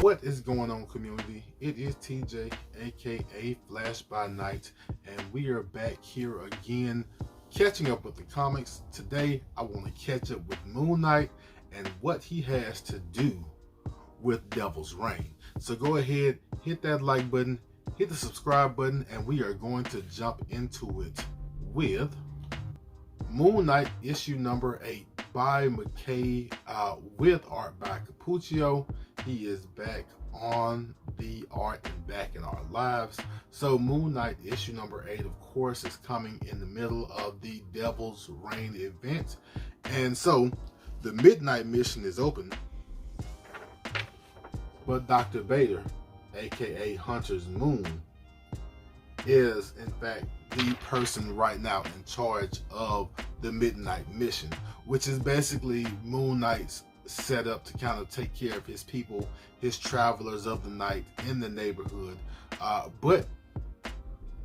What is going on, community? It is TJ, aka Flash by Night, and we are back here again, catching up with the comics. Today, I want to catch up with Moon Knight and what he has to do with Devil's Reign. So go ahead, hit that like button, hit the subscribe button, and we are going to jump into it with Moon Knight issue number 8 by McKay, with art by Cappuccio. He is back on the art and back in our lives. So Moon Knight issue number 8, of course, is coming in the middle of the Devil's Reign event. And so the Midnight Mission is open, but Dr. Vader, aka Hunter's Moon, is in fact the person right now in charge of the Midnight Mission, which is basically Moon Knight's set up to kind of take care of his people, his travelers of the night in the neighborhood. But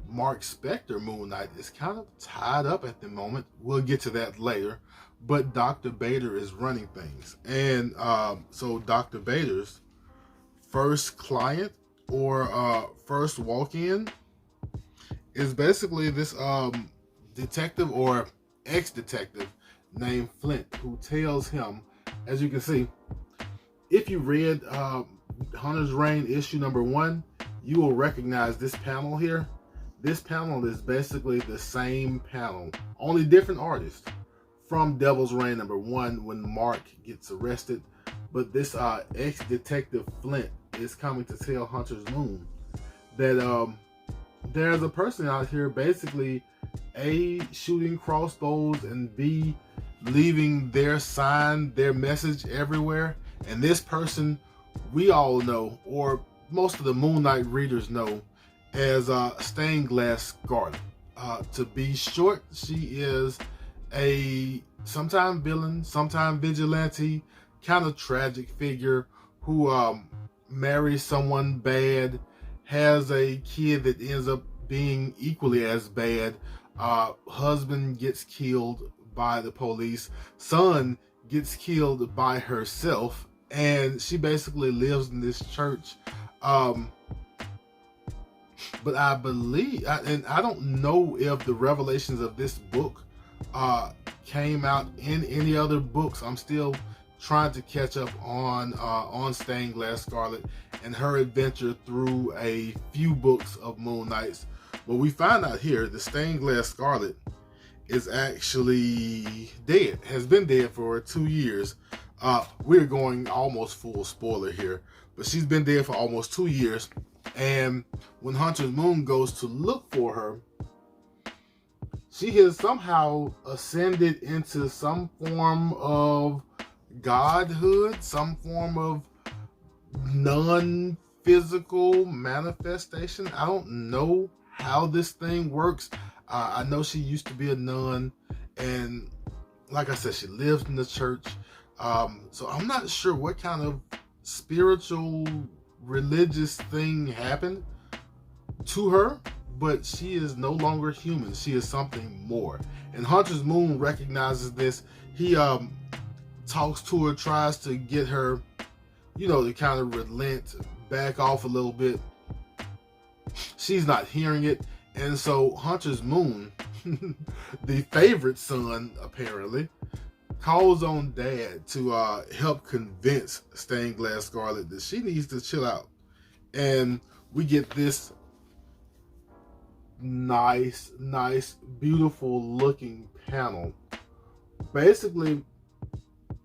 Mark Spector Moon Knight is kind of tied up at the moment. We'll get to that later. But Dr. Vader is running things. And so Dr. Vader's first client or first walk-in is basically this detective or ex-detective named Flint, who tells him, as you can see, if you read Hunter's Reign issue number 1, you will recognize this panel here. This panel is basically the same panel, only different artist, from Devil's Reign number 1 when Mark gets arrested. But this ex-detective Flint is coming to tell Hunter's Moon that there's a person out here basically A, shooting crossbows, and B, leaving their sign, their message everywhere. And this person we all know, or most of the Moon Knight readers know, as Stained Glass Scarlet. To be short, she is a sometime villain, sometime vigilante, kind of tragic figure who marries someone bad, has a kid that ends up being equally as bad. Husband gets killed by the police. Son gets killed by herself. And she basically lives in this church. But I believe, and I don't know if the revelations of this book came out in any other books. I'm still trying to catch up on Stained Glass Scarlet and her adventure through a few books of Moon Knight's. But we find out here the Stained Glass Scarlet is actually dead, has been dead for 2 years. We're going almost full spoiler here, but she's been dead for almost 2 years. And when Hunter's Moon goes to look for her, she has somehow ascended into some form of godhood, some form of non-physical manifestation. I don't know how this thing works. I know she used to be a nun, and like I said, she lives in the church. So I'm not sure what kind of spiritual, religious thing happened to her, but she is no longer human. She is something more. And Hunter's Moon recognizes this. He talks to her, tries to get her, to kind of relent, back off a little bit. She's not hearing it. And so Hunter's Moon, the favorite son apparently, calls on Dad to help convince Stained Glass Scarlet that she needs to chill out. And we get this nice, beautiful looking panel, basically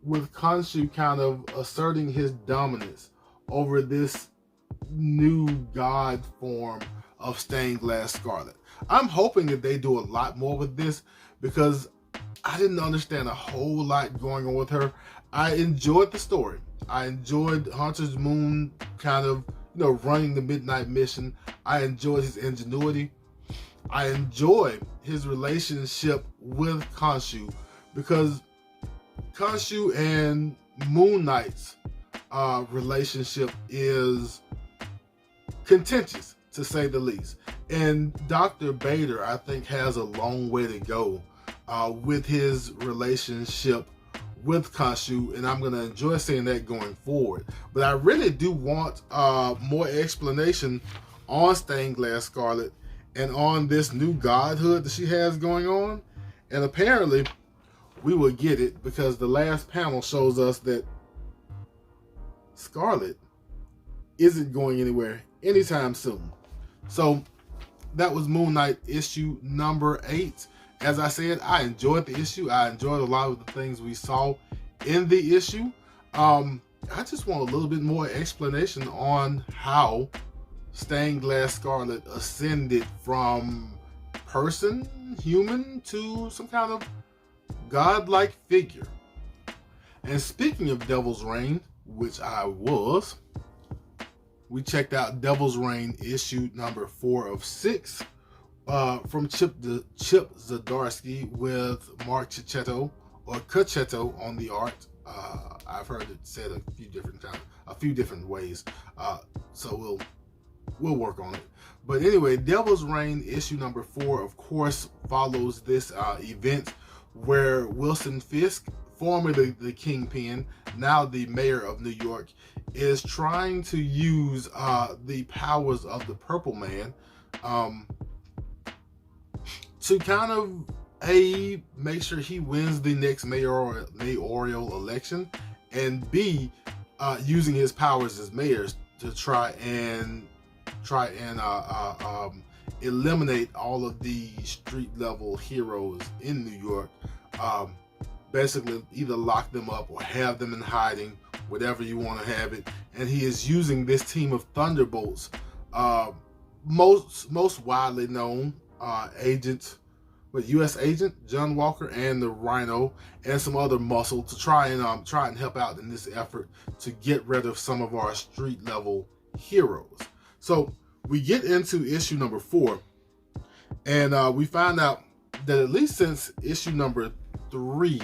with Khonshu kind of asserting his dominance over this new god form of Stained Glass Scarlet. I'm hoping that they do a lot more with this, because I didn't understand a whole lot going on with her. I enjoyed the story. I enjoyed Hunter's Moon kind of, running the Midnight Mission. I enjoyed his ingenuity. I enjoyed his relationship with Khonshu, because Khonshu and Moon Knight's relationship is contentious, to say the least. And Dr. Vader, I think, has a long way to go with his relationship with Khonshu, and I'm going to enjoy seeing that going forward. But I really do want more explanation on Stained Glass Scarlet and on this new godhood that she has going on. And apparently, we will get it because the last panel shows us that Scarlet isn't going anywhere anytime soon. So that was Moon Knight issue number 8. As I said, I enjoyed the issue. I enjoyed a lot of the things we saw in the issue. I just want a little bit more explanation on how Stained Glass Scarlet ascended from person, human, to some kind of godlike figure. And speaking of Devil's Reign, which I was, we checked out Devil's Reign issue number 4 of 6 from Chip Zdarsky with Mark Checchetto, or Cucchetto on the art. I've heard it said a few different ways, so we'll work on it. But anyway, Devil's Reign issue number 4, of course, follows this event where Wilson Fisk, formerly the Kingpin, now the mayor of New York, is trying to use the powers of the Purple Man to kind of A, make sure he wins the next mayoral election, and B, using his powers as mayor to try and eliminate all of the street level heroes in New York. Basically either lock them up or have them in hiding, whatever you want to have it. And he is using this team of Thunderbolts, most widely known U.S. agent John Walker and the Rhino and some other muscle to try and help out in this effort to get rid of some of our street level heroes. So we get into issue number 4, and we find out that at least since issue number 3,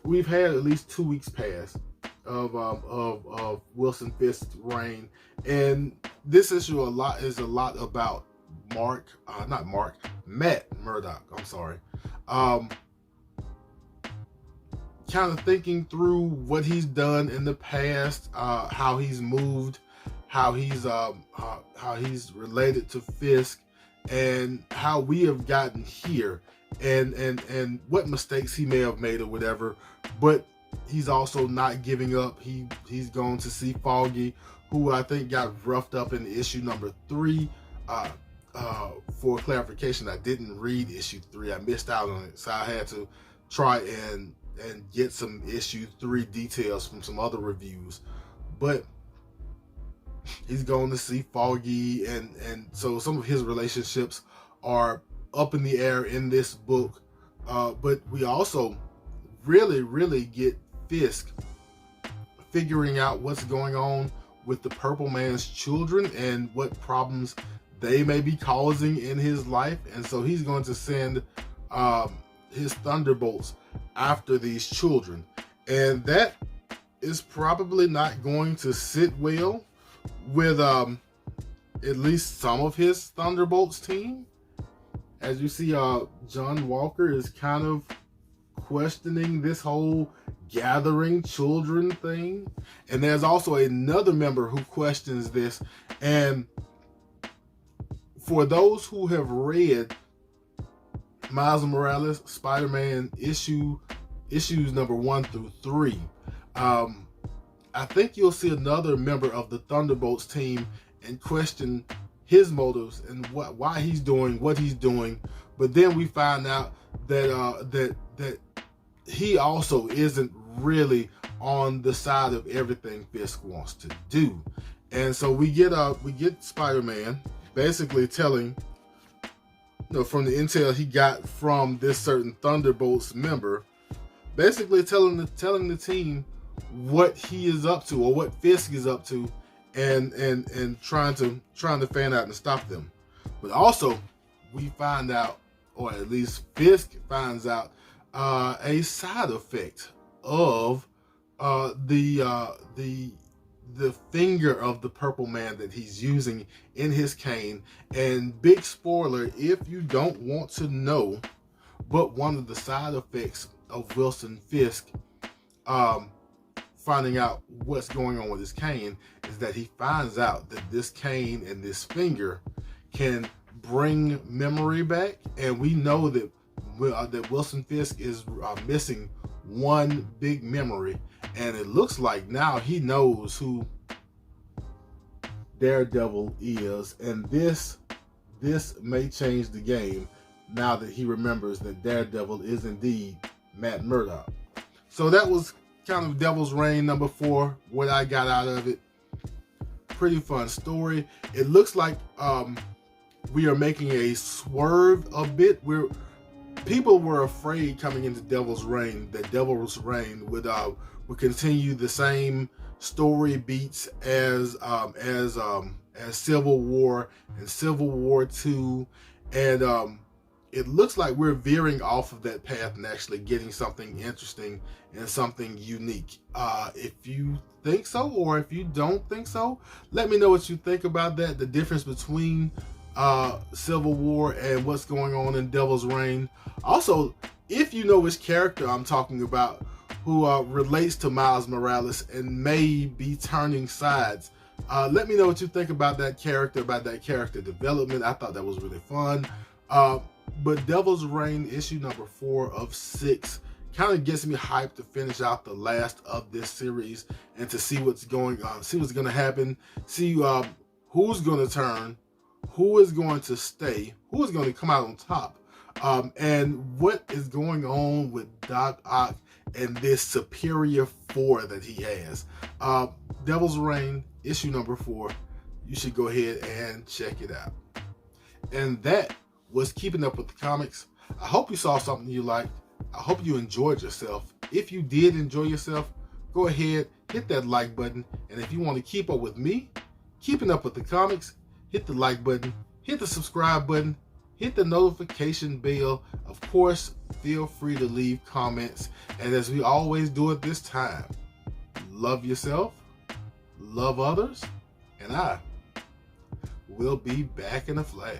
we've had at least 2 weeks pass of Wilson Fisk's reign, and this issue is a lot about Matt Murdock. I'm sorry. Kind of thinking through what he's done in the past, how he's moved, how he's related to Fisk, and how we have gotten here, and what mistakes he may have made or whatever. But he's also not giving up. He's going to see Foggy, who I think got roughed up in issue number 3. For clarification, I didn't read issue 3. I missed out on it, so I had to try and get some issue 3 details from some other reviews. But he's going to see Foggy, and so some of his relationships are up in the air in this book. But we also really get Fisk figuring out what's going on with the Purple Man's children and what problems they may be causing in his life. And so he's going to send his Thunderbolts after these children, and that is probably not going to sit well with at least some of his Thunderbolts team. As you see, John Walker is kind of questioning this whole gathering children thing, and there's also another member who questions this. And for those who have read Miles Morales Spider-Man issues number 1 through 3, I think you'll see another member of the Thunderbolts team and question his motives and why he's doing what he's doing. But then we find out that he also isn't really on the side of everything Fisk wants to do. And so we get Spider-Man basically telling, from the intel he got from this certain Thunderbolts member, basically telling the team what he is up to, or what Fisk is up to, and trying to fan out and stop them. But also we find out, or at least Fisk finds out, a side effect of the finger of the Purple Man that he's using in his cane. And big spoiler if you don't want to know, But one of the side effects of Wilson Fisk finding out what's going on with his cane is that he finds out that this cane and this finger can bring memory back, and we know that Wilson Fisk is missing one big memory, and it looks like now he knows who Daredevil is, and this may change the game now that he remembers that Daredevil is indeed Matt Murdock. So that was kind of Devil's Reign number 4, what I got out of it. Pretty fun story. It looks like we are making a swerve a bit. People were afraid coming into Devil's Reign that Devil's Reign would continue the same story beats as Civil War and Civil War 2, and it looks like we're veering off of that path and actually getting something interesting and something unique. If you think so, or if you don't think so, let me know what you think about that, the difference between Civil War and what's going on in Devil's Reign. Also, if you know which character I'm talking about who relates to Miles Morales and may be turning sides, let me know what you think about that character development. I thought that was really fun. But Devil's Reign issue number 4 of 6 kind of gets me hyped to finish out the last of this series and to see what's going on, see what's going to happen, see who's going to turn, who is going to stay, who is going to come out on top, and what is going on with Doc Ock and this Superior 4 that he has. Devil's Reign issue number 4. You should go ahead and check it out. And that was Keeping Up with the Comics. I hope you saw something you liked. I hope you enjoyed yourself. If you did enjoy yourself, go ahead, hit that like button. And if you want to keep up with me, Keeping Up with the Comics, hit the like button, hit the subscribe button, hit the notification bell. Of course, feel free to leave comments. And as we always do at this time, love yourself, love others, and I will be back in a flash.